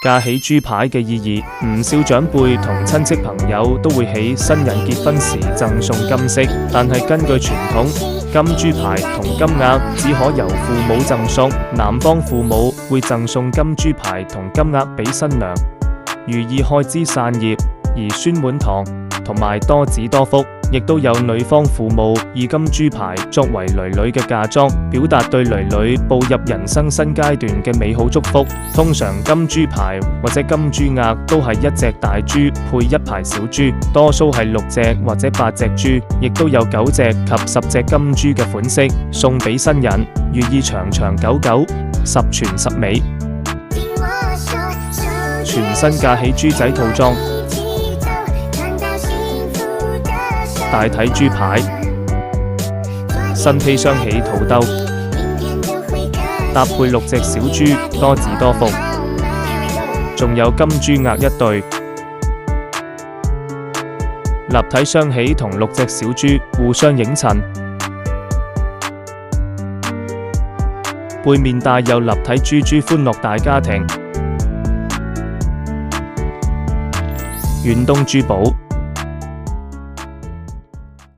架起豬牌嘅意義，唔少長輩同親戚朋友都會喺新人結婚時贈送金飾，但係根據傳統，金豬牌同金額只可由父母贈送，男方父母會贈送金豬牌同金額俾新娘，寓意開枝散葉，兒孫滿堂，同埋多子多福。亦都有女方父母以金豬牌作為囡囡嘅嫁妝，表達對囡囡步入人生新階段嘅美好祝福。通常金豬牌或者金豬額都係一隻大豬配一排小豬，多數係6隻或者8隻豬，亦都有9隻及10隻金豬嘅款式，送俾新人，寓意長長久久，十全十美。全新架起豬仔套裝，大體豬牌，新披雙喜肚兜，搭配6隻小豬，多子多福，仲有金豬額1對，立體雙喜同6隻小豬互相映襯，背面帶有立體豬歡樂大家庭，遠東珠寶。